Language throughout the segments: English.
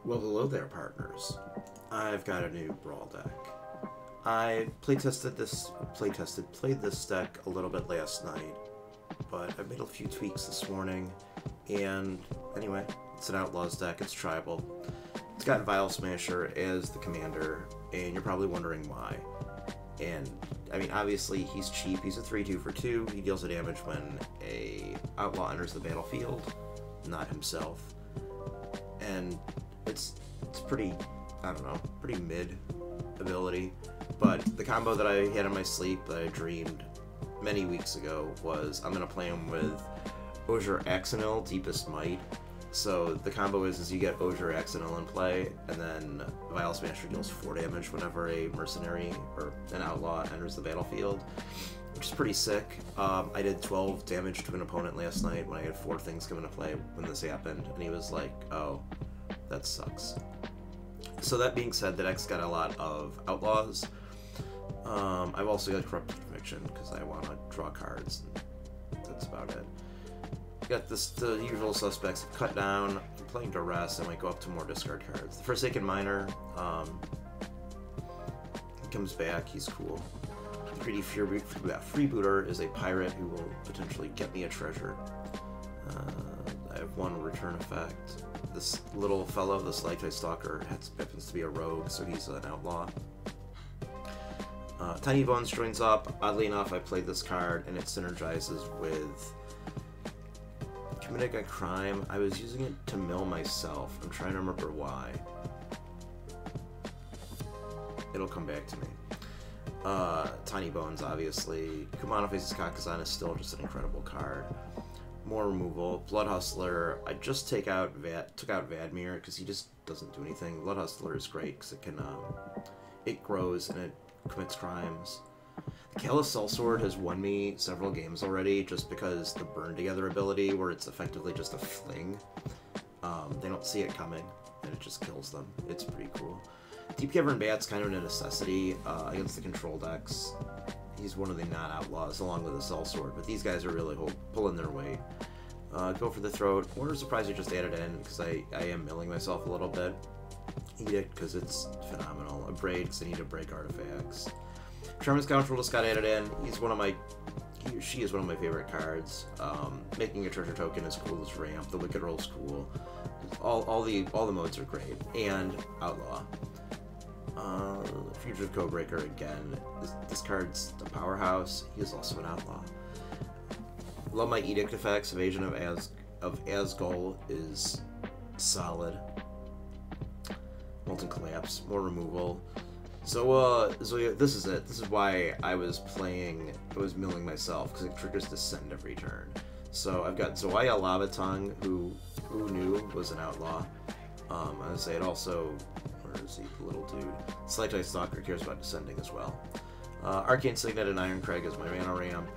Well, hello there, partners. I've got a new Brawl deck. I played this deck a little bit last night, but I made a few tweaks this morning, and anyway, it's an Outlaws deck, it's tribal. It's got Vial Smasher as the commander, and you're probably wondering why. And, I mean, obviously, he's cheap, he's a 3-2 for 2, he deals the damage when a Outlaw enters the battlefield, not himself. And it's pretty, I don't know, pretty mid ability, but the combo that I had in my sleep that I dreamed many weeks ago was I'm going to play him with Ojer Axonil, Deepest Might. So the combo is you get Ojer Axonil in play, and then Vial Smasher deals 4 damage whenever a mercenary or an outlaw enters the battlefield, which is pretty sick. I did 12 damage to an opponent last night when I had 4 things come into play when this happened, and he was like, oh, that sucks. So that being said, the deck's got a lot of outlaws. I've also got Corrupted Conviction because I want to draw cards, and that's about it. Got the usual suspects: Cut Down, I'm playing Duress, I might go up to more discard cards. The Forsaken Miner, he comes back, he's cool. The Greedy Freebooter is a pirate who will potentially get me a treasure. I have 1 return effect. This little fellow, this Lifetime Stalker, happens to be a rogue, so he's an outlaw. Tiny Bones joins up. Oddly enough, I played this card, and it synergizes with committing a crime. I was using it to mill myself. I'm trying to remember why. It'll come back to me. Tiny Bones, obviously. Kumano Faces Kakazan is still just an incredible card. More removal. Blood Hustler, I just took out Vadmir because he just doesn't do anything. Blood Hustler is great because it can, it grows and it commits crimes. The Callous Sellsword has won me several games already just because the Burn Together ability, where it's effectively just a fling, they don't see it coming and it just kills them. It's pretty cool. Deep Cavern Bat's kind of a necessity against the control decks. He's one of the non-outlaws along with the Sellsword, but these guys are really pulling their weight. Go for the Throat. We're surprised you just added in because I am milling myself a little bit. Eat it because it's phenomenal. A Braid because I need to break artifacts. Charming Scoundrel just got added in. He or she is one of my favorite cards. Making a treasure token is cool as Ramp. The Wicked Roll's cool. All the modes are great. And Outlaw. Fugitive Codebreaker again. This card's a powerhouse. He is also an outlaw. Love my Edict effects. Evasion of Asgol is solid. Molten Collapse, more removal. So this is it. This is why I was milling myself, because it triggers Descend every turn. So I've got Zoya Lava Tongue, who knew was an outlaw. I would say it also, where is he, the little dude? Slight Ice Stalker cares about Descending as well. Arcane Signet and Ironcrag is my mana ramp.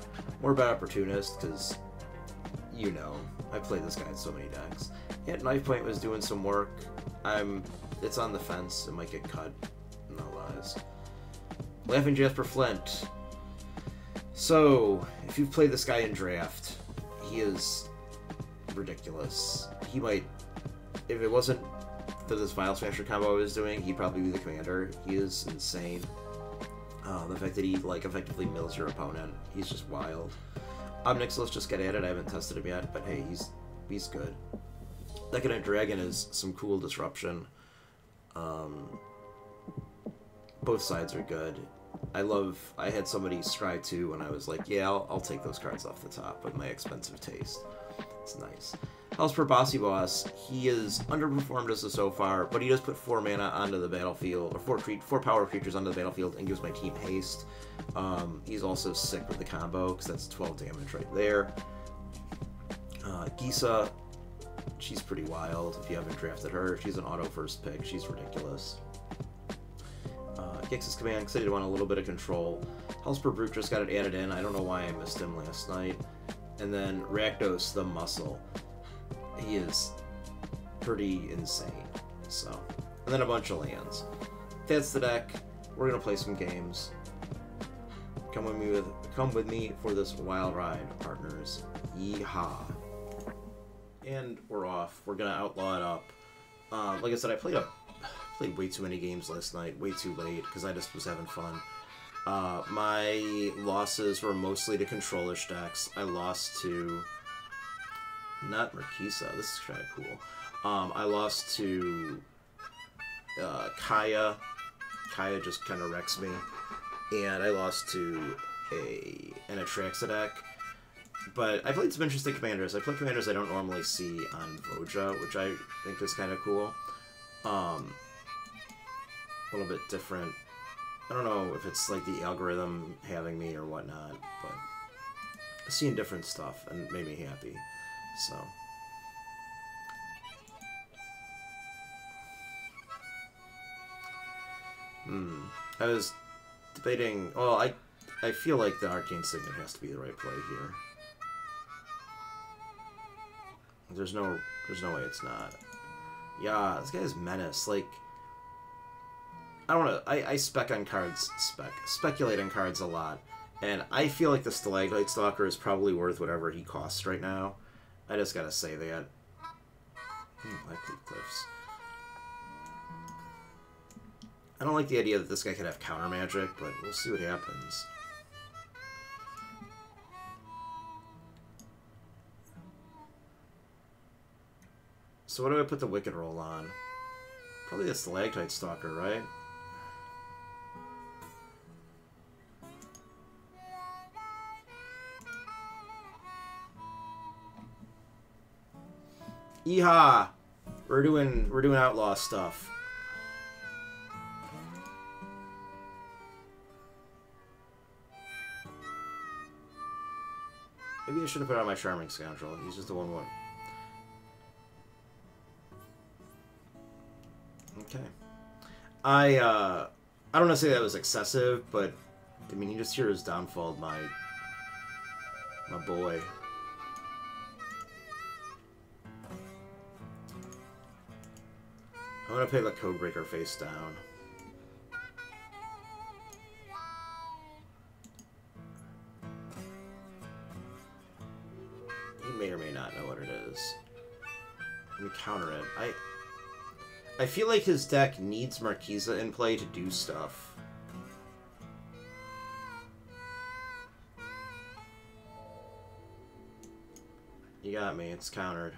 More about Opportunist, because, you know, I played this guy in so many decks. And Knife Point was doing some work. It's on the fence, it might get cut. No lies. Laughing Jasper Flint. So, if you've played this guy in Draft, he is ridiculous. He might, if it wasn't for this Vial Smasher combo I was doing, he'd probably be the commander. He is insane. The fact that he, like, effectively mills your opponent, he's just wild. Omnixilus just got added, I haven't tested him yet, but hey, he's good. Decadent Dragon is some cool disruption. Both sides are good. I had somebody scry too, and I was like, yeah, I'll take those cards off the top with my expensive taste. It's nice. House per Bossy Boss, he is underperformed as of so far, but he does put 4 mana onto the battlefield, or 4 power creatures onto the battlefield, and gives my team haste. He's also sick with the combo, because that's 12 damage right there. Gisa, she's pretty wild if you haven't drafted her. She's an auto first pick. She's ridiculous. Gix's Command, because I did want a little bit of control. Hellsper Brute just got it added in. I don't know why I missed him last night. And then Rakdos the Muscle. He is pretty insane. So, and then a bunch of lands. That's the deck. We're gonna play some games. Come with me for this wild ride, partners. Yeehaw. And we're off. We're gonna outlaw it up. Like I said, I played way too many games last night, way too late, because I just was having fun. My losses were mostly to control-ish decks. I lost to... Not Marchesa, this is kind of cool. I lost to Kaya. Kaya just kind of wrecks me. And I lost to an Atraxa deck. But I played some interesting commanders. I played commanders I don't normally see on Voja, which I think is kind of cool. A little bit different. I don't know if it's like the algorithm having me or whatnot, but seeing different stuff and made me happy. So. I was debating. Well, I feel like the Arcane Signet has to be the right play here. There's no way it's not. Yeah, this guy is menace. Like, I don't know. I spec on cards. Speculate on cards a lot, and I feel like the Stalagmite Stalker is probably worth whatever he costs right now. I just gotta say that. Likely Cliffs. I don't like the idea that this guy could have counter magic, but we'll see what happens. So what do I put the Wicked Roll on? Probably the Stalactite Stalker, right? Yeehaw! We're doing outlaw stuff. Maybe I should have put on my Charming Scoundrel. He's just a 1/1. Okay. I don't want to say that was excessive, but I mean, he just here is downfalled my boy. I'm gonna play the Codebreaker face down. He may or may not know what it is. Let me counter it. I feel like his deck needs Marchesa in play to do stuff. You got me, it's countered.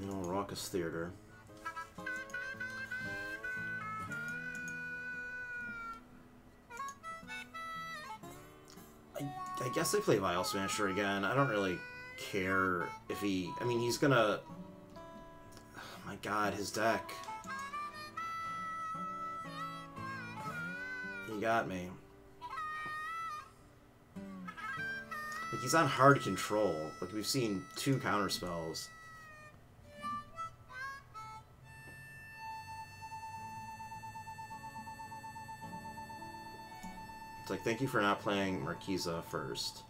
Raucous Theater. I guess I play Vial Smasher again. I don't really care if he... I mean, he's gonna... Oh my god, his deck. He got me. Like, he's on hard control. Like, we've seen 2 counter spells. It's like, thank you for not playing Marchesa first.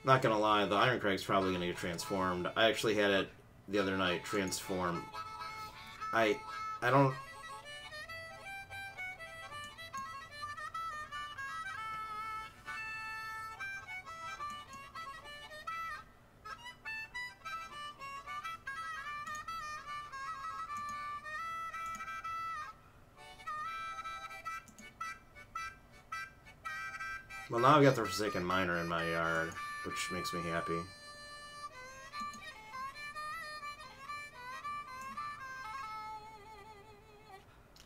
Not gonna lie, the Iron Crag's probably gonna get transformed. I actually had it the other night transform. I don't... Well, now I've got the Forsaken Miner in my yard, which makes me happy.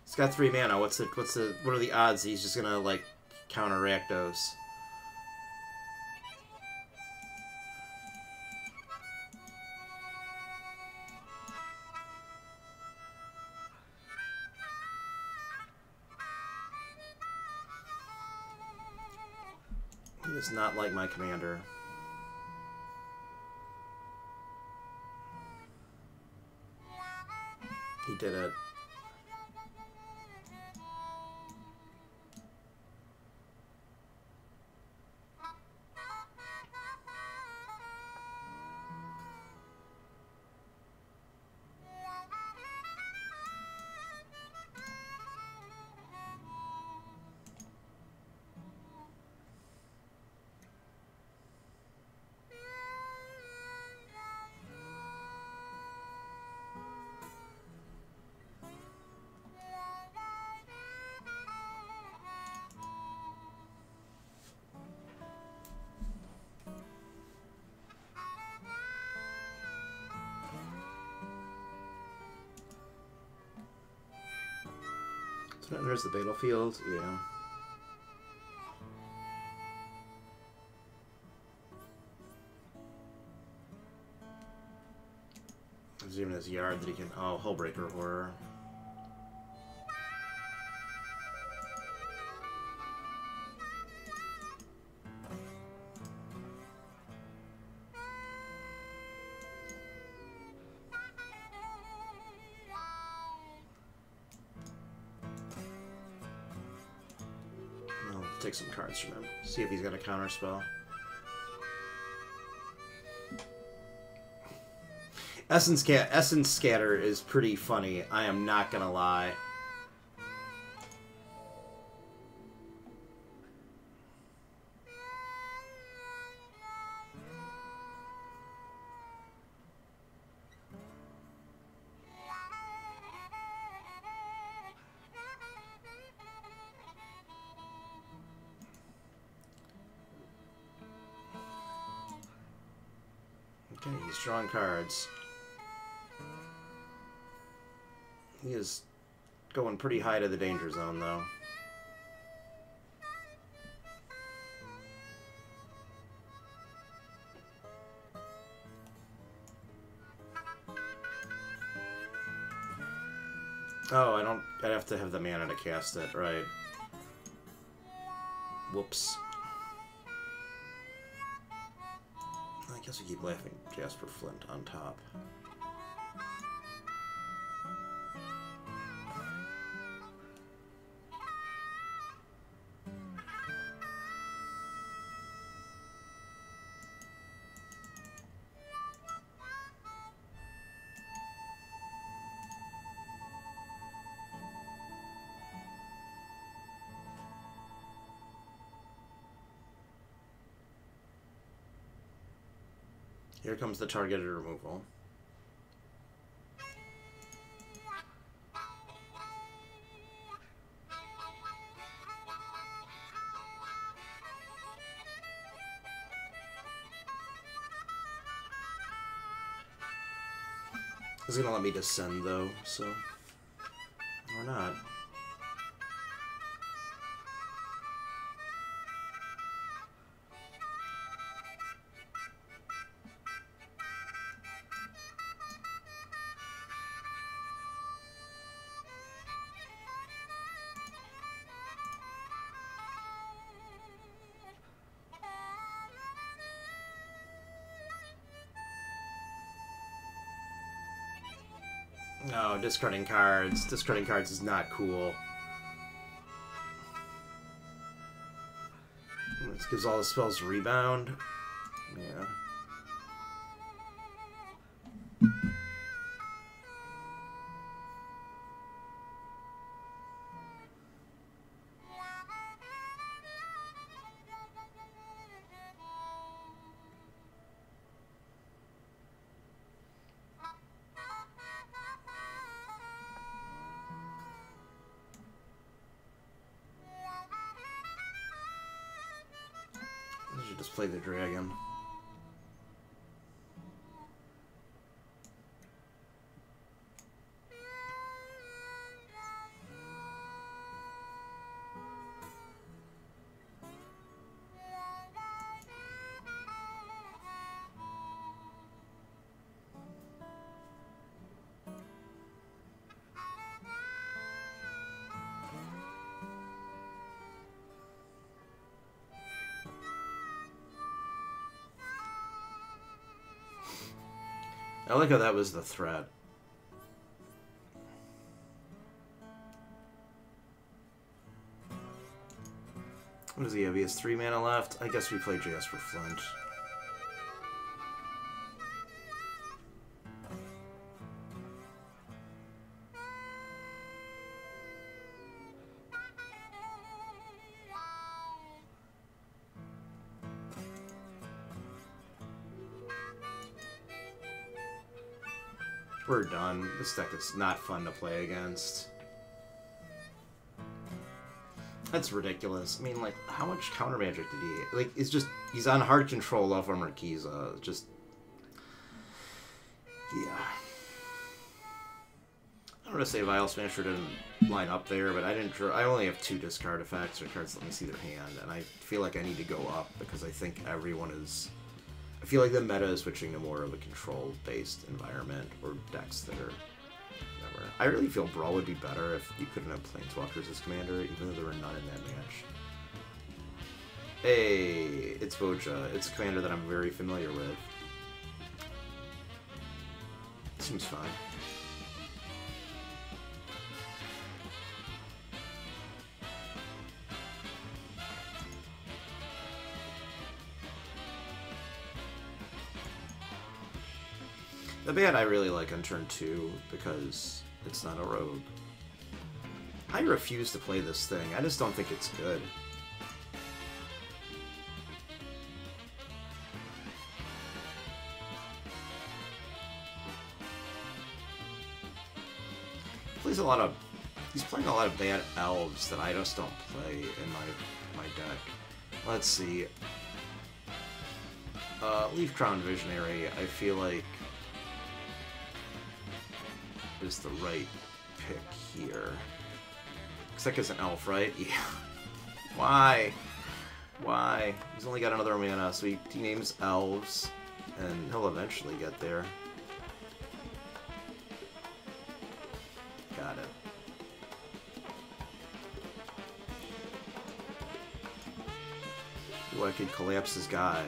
He's got 3 mana. What are the odds he's just gonna like counter Rakdos? He is not like my commander. He did it. So there's the battlefield, yeah. There's even his yard that he can... Oh, Hullbreaker Horror. Take some cards from him. See if he's got a counter spell. Essence Scatter is pretty funny. I am not gonna lie. Okay, he's drawing cards. He is going pretty high to the danger zone, though. Oh, I'd have to have the mana to cast it, right. Whoops. I guess we keep laughing Jasper Flint on top. Here comes the targeted removal. It's gonna let me descend though, so or not. No, discarding cards. Discarding cards is not cool. This gives all the spells rebound. Yeah. I should just play the dragon. I like how that was the threat. What does he have? He has 3 mana left. I guess we play JS for Flint. We're done. This deck is not fun to play against. That's ridiculous. I mean, like, how much counter magic did he... Like, it's just... He's on hard control of our Marchesa. Just... Yeah. I'm gonna say Vial Smasher didn't line up there, but I didn't draw... I only have 2 discard effects or cards that let me see their hand, and I feel like I need to go up because I think everyone is... I feel like the meta is switching to more of a control-based environment or decks that are... Whatever. I really feel Brawl would be better if you couldn't have Planeswalkers as commander, even though there were none in that match. Hey, it's Voja. It's a commander that I'm very familiar with. Seems fine. The band I really like on turn 2 because it's not a rogue. I refuse to play this thing. I just don't think it's good. He's playing a lot of bad elves that I just don't play in my deck. Let's see. Leaf Crown Visionary, I feel like is the right pick here. Looks like it's an elf, right? Yeah. Why? Why? He's only got another mana, so he names elves, and he'll eventually get there. Got it. Ooh, I could collapse this guy.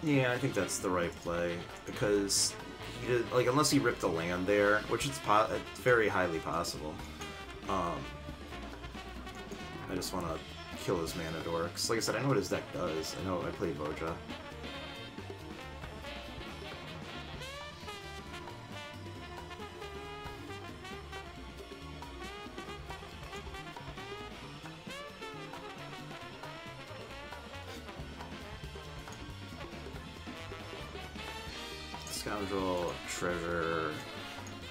Yeah, I think that's the right play, because he did, like, unless he ripped the land there, which it's very highly possible. I just want to kill his mana dorks. Like I said, I know what his deck does. I know I play Voja. Scoundrel, treasure,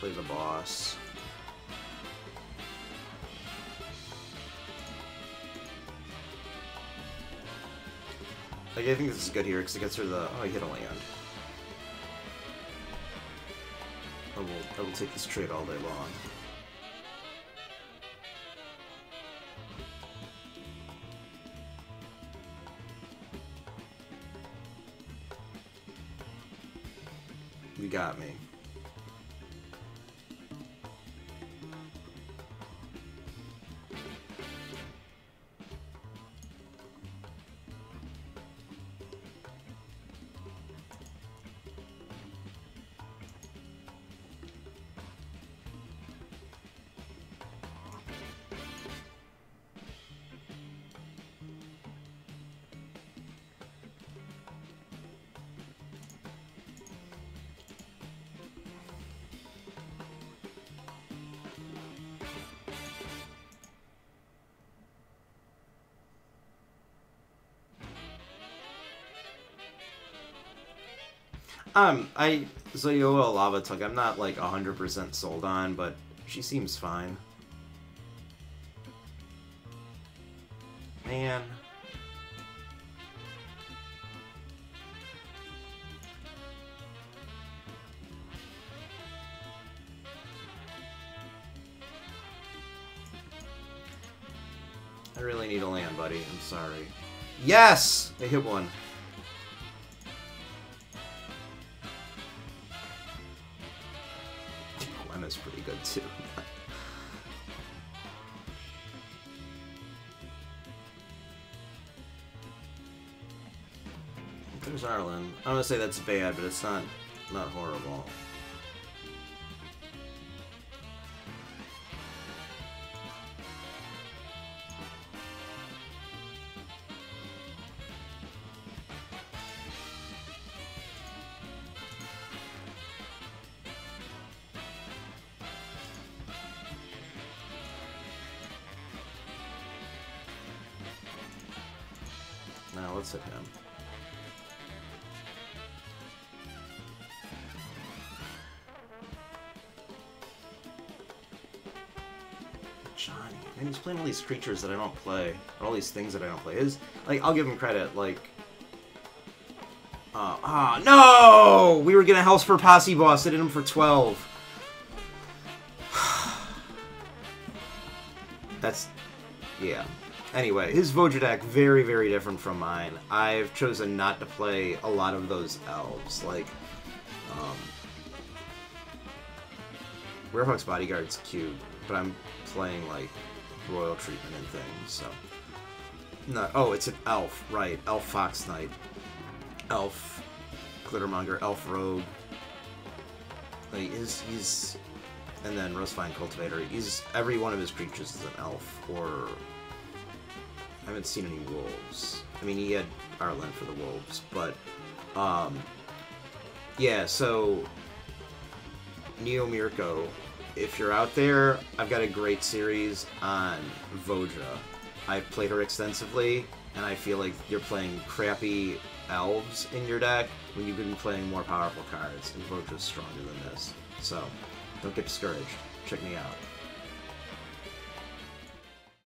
play the boss. Like, I think this is good here because it gets rid of the... Oh, I hit a land. I will take this trade all day long. You got me. Zoyoa Lava Tug, I'm not like 100% sold on, but she seems fine. Man. I really need a land, buddy. I'm sorry. Yes! I hit one. is pretty good too. There's Arlen. I'm gonna say that's bad, but it's not horrible. Now let's hit him. Johnny, man, he's playing all these creatures that I don't play, or all these things that I don't play. Like, I'll give him credit, like... no! We were gonna House for Posse Boss, I did him for 12. That's... yeah. Anyway, his Voja deck, very, very different from mine. I've chosen not to play a lot of those elves, like... Werehog's Bodyguard's cute, but I'm playing, like, Royal Treatment and things, so... No, oh, it's an elf, right. Elf Fox Knight. Elf Glittermonger, Elf Rogue. Like, he's... And then Rosevine Cultivator. Every one of his creatures is an elf, or... I haven't seen any wolves. I mean, he had Arlen for the wolves, but... yeah, so... Neo Mirko, if you're out there, I've got a great series on Voja. I've played her extensively, and I feel like you're playing crappy elves in your deck when you could be playing more powerful cards, and Voja's stronger than this. So, don't get discouraged. Check me out.